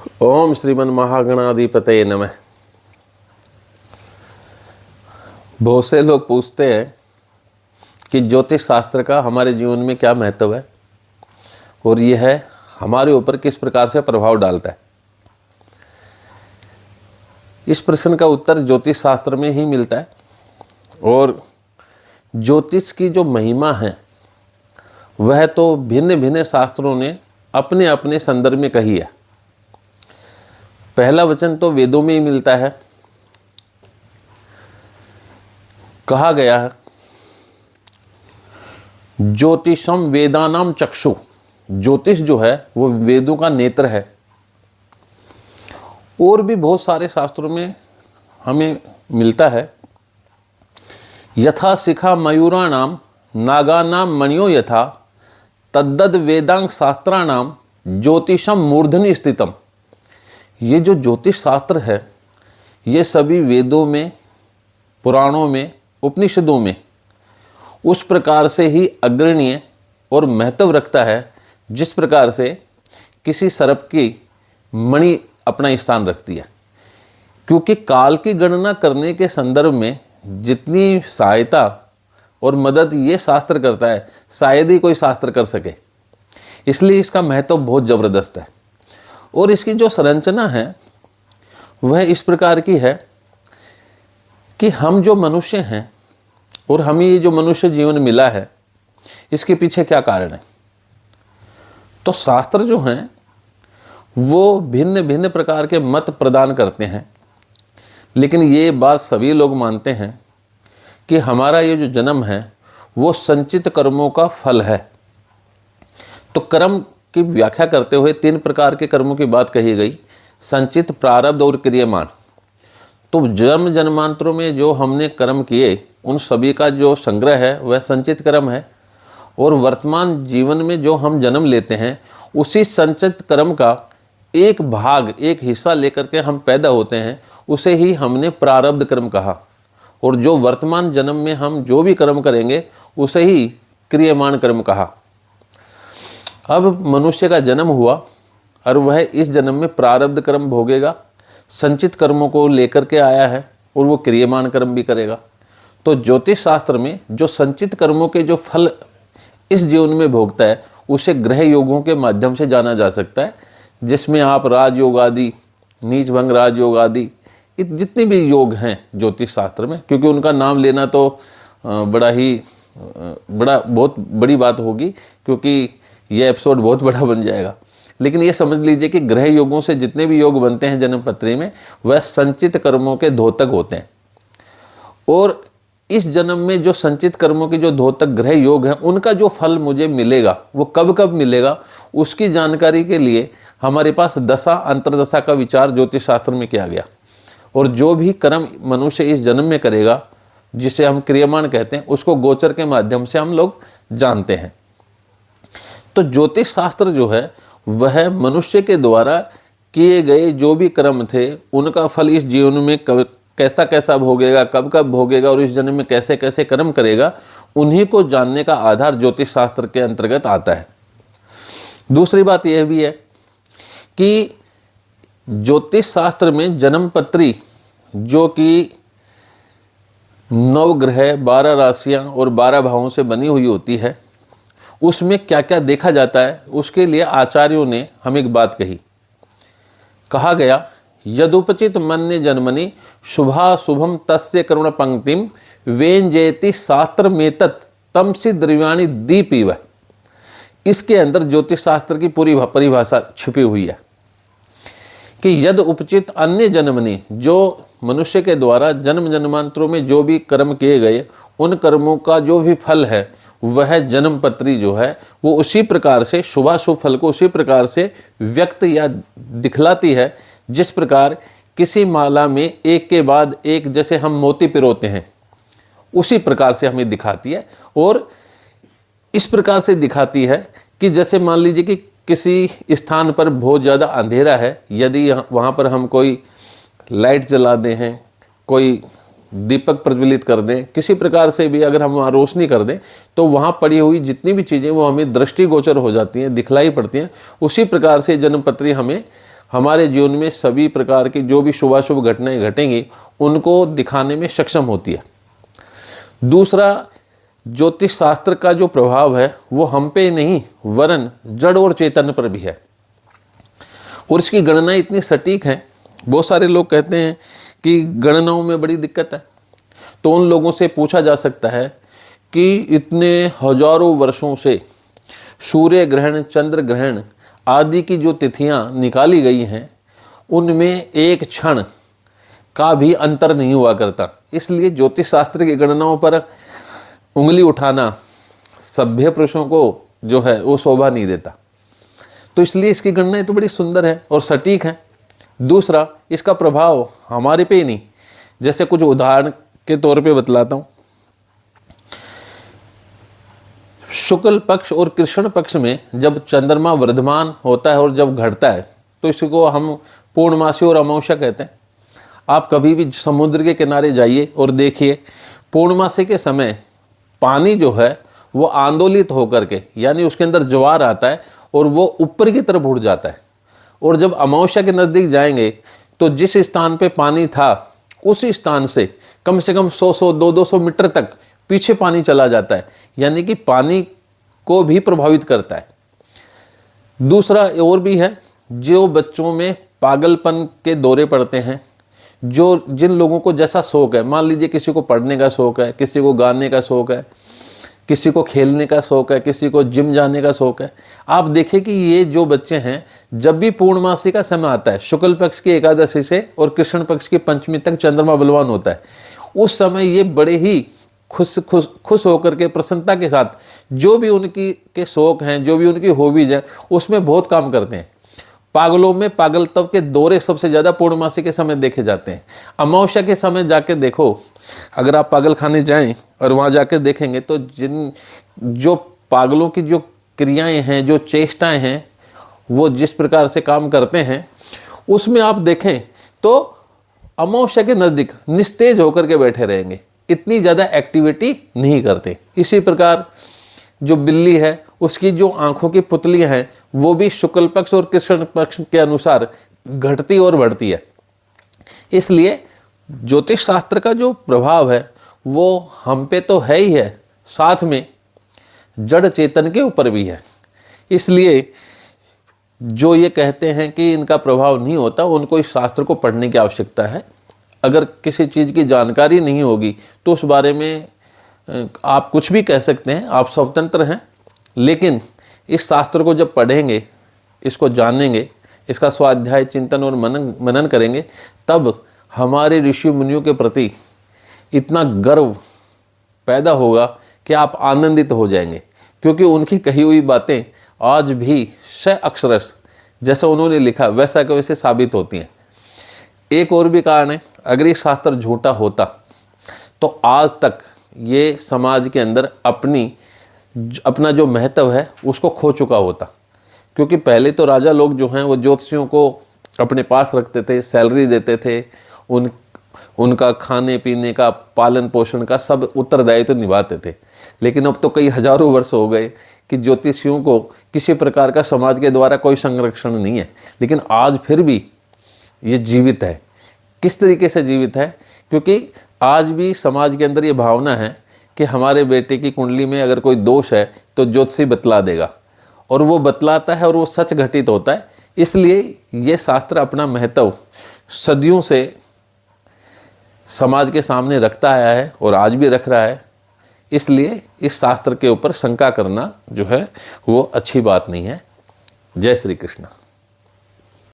ओम श्रीमन महागणाधिपतये नमः। बहुत से लोग पूछते हैं कि ज्योतिष शास्त्र का हमारे जीवन में क्या महत्व है और यह है हमारे ऊपर किस प्रकार से प्रभाव डालता है। इस प्रश्न का उत्तर ज्योतिष शास्त्र में ही मिलता है और ज्योतिष की जो महिमा है वह तो भिन्न भिन्न शास्त्रों ने अपने अपने संदर्भ में कही है। पहला वचन तो वेदों में ही मिलता है। कहा गया है ज्योतिषम वेदानाम चक्षु। ज्योतिष जो है वो वेदों का नेत्र है। और भी बहुत सारे शास्त्रों में हमें मिलता है यथा शिखा मयूराणाम नागानाम मणियो यथा तद्दद वेदांग शास्त्राणाम ज्योतिषम मूर्धनि स्थितम। ये जो ज्योतिष शास्त्र है ये सभी वेदों में, पुराणों में, उपनिषदों में उस प्रकार से ही अग्रणीय और महत्व रखता है जिस प्रकार से किसी सर्प की मणि अपना स्थान रखती है। क्योंकि काल की गणना करने के संदर्भ में जितनी सहायता और मदद ये शास्त्र करता है शायद ही कोई शास्त्र कर सके, इसलिए इसका महत्व बहुत ज़बरदस्त है। और इसकी जो संरचना है वह इस प्रकार की है कि हम जो मनुष्य हैं और हमें ये जो मनुष्य जीवन मिला है इसके पीछे क्या कारण है। तो शास्त्र जो हैं वो भिन्न भिन्न प्रकार के मत प्रदान करते हैं, लेकिन ये बात सभी लोग मानते हैं कि हमारा ये जो जन्म है वो संचित कर्मों का फल है। तो कर्म की व्याख्या करते हुए तीन प्रकार के कर्मों की बात कही गई, संचित, प्रारब्ध और क्रियमान। तो जन्म जन्मांतरों में जो हमने कर्म किए उन सभी का जो संग्रह है वह संचित कर्म है। और वर्तमान जीवन में जो हम जन्म लेते हैं उसी संचित कर्म का एक भाग, एक हिस्सा लेकर के हम पैदा होते हैं, उसे ही हमने प्रारब्ध कर्म कहा। और जो वर्तमान जन्म में हम जो भी कर्म करेंगे उसे ही क्रियमान कर्म कहा। अब मनुष्य का जन्म हुआ और वह इस जन्म में प्रारब्ध कर्म भोगेगा, संचित कर्मों को लेकर के आया है और वो क्रियमान कर्म भी करेगा। तो ज्योतिष शास्त्र में जो संचित कर्मों के जो फल इस जीवन में भोगता है उसे ग्रह योगों के माध्यम से जाना जा सकता है, जिसमें आप राजयोग आदि, नीच भंग राजयोग आदि जितने भी योग हैं ज्योतिष शास्त्र में, क्योंकि उनका नाम लेना तो बहुत बड़ी बात होगी, क्योंकि यह एपिसोड बहुत बड़ा बन जाएगा। लेकिन ये समझ लीजिए कि ग्रह योगों से जितने भी योग बनते हैं जन्म पत्री में वह संचित कर्मों के द्योतक होते हैं। और इस जन्म में जो संचित कर्मों के जो द्योतक ग्रह योग हैं उनका जो फल मुझे मिलेगा वो कब कब मिलेगा उसकी जानकारी के लिए हमारे पास दशा अंतरदशा का विचार ज्योतिष शास्त्र में किया गया। और जो भी कर्म मनुष्य इस जन्म में करेगा जिसे हम क्रियमान कहते हैं उसको गोचर के माध्यम से हम लोग जानते हैं। तो ज्योतिष शास्त्र जो है वह मनुष्य के द्वारा किए गए जो भी कर्म थे उनका फल इस जीवन में कैसा कैसा भोगेगा, कब कब भोगेगा और इस जन्म में कैसे कैसे कर्म करेगा, उन्हीं को जानने का आधार ज्योतिष शास्त्र के अंतर्गत आता है। दूसरी बात यह भी है कि ज्योतिष शास्त्र में जन्म पत्री जो कि 9 ग्रह, 12 राशियां और 12 भावों से बनी हुई होती है उसमें क्या क्या देखा जाता है उसके लिए आचार्यों ने हमें एक बात कही। कहा गया यदुपचित मन्य जन्मनि शुभा शुभम तस्य करुण पंक्तिम वेंजेति शास्त्र मेतत् तमसी द्रव्याणि दीपीव। इसके अंदर ज्योतिष शास्त्र की पूरी परिभाषा छिपी हुई है कि यद उपचित अन्य जन्मनि, जो मनुष्य के द्वारा जन्म जन्मांतरों में जो भी कर्म किए गए उन कर्मों का जो भी फल है वह जन्म पत्री जो है वो उसी प्रकार से शुभाशुभ फल को उसी प्रकार से व्यक्त या दिखलाती है जिस प्रकार किसी माला में एक के बाद एक जैसे हम मोती पिरोते हैं उसी प्रकार से हमें दिखाती है। और इस प्रकार से दिखाती है कि जैसे मान लीजिए कि किसी स्थान पर बहुत ज़्यादा अंधेरा है, यदि वहाँ पर हम कोई लाइट जला दें हैं, कोई दीपक प्रज्वलित कर दें, किसी प्रकार से भी अगर हम वहाँ रोशनी कर दें तो वहाँ पड़ी हुई जितनी भी चीज़ें वो हमें दृष्टिगोचर हो जाती हैं, दिखलाई पड़ती हैं। उसी प्रकार से जन्मपत्री हमें हमारे जीवन में सभी प्रकार की जो भी शुभाशुभ घटनाएं घटेंगी उनको दिखाने में सक्षम होती है। दूसरा, ज्योतिष शास्त्र का जो प्रभाव है वो हम पे नहीं वरन जड़ और चेतन पर भी है, और इसकी गणना इतनी सटीक है। बहुत सारे लोग कहते हैं कि गणनाओं में बड़ी दिक्कत है, तो उन लोगों से पूछा जा सकता है कि इतने हजारों वर्षों से सूर्य ग्रहण, चंद्र ग्रहण आदि की जो तिथियां निकाली गई हैं उनमें एक क्षण का भी अंतर नहीं हुआ करता। इसलिए ज्योतिष शास्त्र की गणनाओं पर उंगली उठाना सभ्य पुरुषों को जो है वो शोभा नहीं देता। तो इसलिए इसकी गणनाएं तो बड़ी सुंदर है और सटीक है। दूसरा, इसका प्रभाव हमारे पे ही नहीं, जैसे कुछ उदाहरण के तौर पे बतलाता हूँ। शुक्ल पक्ष और कृष्ण पक्ष में जब चंद्रमा वर्धमान होता है और जब घटता है तो इसको हम पूर्णमासी और अमावस्या कहते हैं। आप कभी भी समुद्र के किनारे जाइए और देखिए, पूर्णमासी के समय पानी जो है वो आंदोलित होकर के, यानी उसके अंदर ज्वार आता है और वो ऊपर की तरफ उठ जाता है। और जब अमावस्या के नज़दीक जाएंगे तो जिस स्थान पे पानी था उसी स्थान से कम 100 200 मीटर तक पीछे पानी चला जाता है, यानी कि पानी को भी प्रभावित करता है। दूसरा और भी है, जो बच्चों में पागलपन के दौरे पड़ते हैं, जो जिन लोगों को जैसा शौक है, मान लीजिए किसी को पढ़ने का शौक है, किसी को गाने का शौक है, किसी को खेलने का शौक है, किसी को जिम जाने का शौक है, आप देखें कि ये जो बच्चे हैं जब भी पूर्णमासी का समय आता है, शुक्ल पक्ष की एकादशी से और कृष्ण पक्ष की पंचमी तक चंद्रमा बलवान होता है, उस समय ये बड़े ही खुश होकर के प्रसन्नता के साथ जो भी उनकी के शौक हैं, जो भी उनकी हॉबीज हैं, उसमें बहुत काम करते हैं। पागलों में पागलत्व के दौरे सबसे ज़्यादा पूर्णमासी के समय देखे जाते हैं। अमावस्या के समय जाके देखो, अगर आप पागल खाने जाएं और वहाँ जाके देखेंगे तो जो पागलों की जो क्रियाएं हैं, जो चेष्टाएं हैं, वो जिस प्रकार से काम करते हैं, उसमें आप देखें तो अमावस्या के नज़दीक निस्तेज होकर के बैठे रहेंगे, इतनी ज़्यादा एक्टिविटी नहीं करते। इसी प्रकार जो बिल्ली है उसकी जो आंखों की पुतलियां हैं वो भी शुक्ल पक्ष और कृष्ण पक्ष के अनुसार घटती और बढ़ती है। इसलिए ज्योतिष शास्त्र का जो प्रभाव है वो हम पे तो है ही है, साथ में जड़ चेतन के ऊपर भी है। इसलिए जो ये कहते हैं कि इनका प्रभाव नहीं होता, उनको इस शास्त्र को पढ़ने की आवश्यकता है। अगर किसी चीज़ की जानकारी नहीं होगी तो उस बारे में आप कुछ भी कह सकते हैं, आप स्वतंत्र हैं। लेकिन इस शास्त्र को जब पढ़ेंगे, इसको जानेंगे, इसका स्वाध्याय, चिंतन और मनन करेंगे, तब हमारे ऋषि मुनियों के प्रति इतना गर्व पैदा होगा कि आप आनंदित हो जाएंगे, क्योंकि उनकी कही हुई बातें आज भी अक्षरश जैसा उन्होंने लिखा वैसा के वैसे साबित होती हैं। एक और भी कारण है, अगर ये शास्त्र झूठा होता तो आज तक ये समाज के अंदर अपना जो महत्व है उसको खो चुका होता। क्योंकि पहले तो राजा लोग जो हैं वो ज्योतिषियों को अपने पास रखते थे, सैलरी देते थे, उनका खाने पीने का, पालन पोषण का सब उत्तरदायित्व तो निभाते थे। लेकिन अब तो कई हजारों वर्ष हो गए कि ज्योतिषियों को किसी प्रकार का समाज के द्वारा कोई संरक्षण नहीं है। लेकिन आज फिर भी ये जीवित है। किस तरीके से जीवित है? क्योंकि आज भी समाज के अंदर ये भावना है कि हमारे बेटे की कुंडली में अगर कोई दोष है तो ज्योतिषी बतला देगा, और वो बतलाता है और वो सच घटित होता है। इसलिए ये शास्त्र अपना महत्व सदियों से समाज के सामने रखता आया है और आज भी रख रहा है। इसलिए इस शास्त्र के ऊपर शंका करना जो है वो अच्छी बात नहीं है। जय श्री कृष्ण।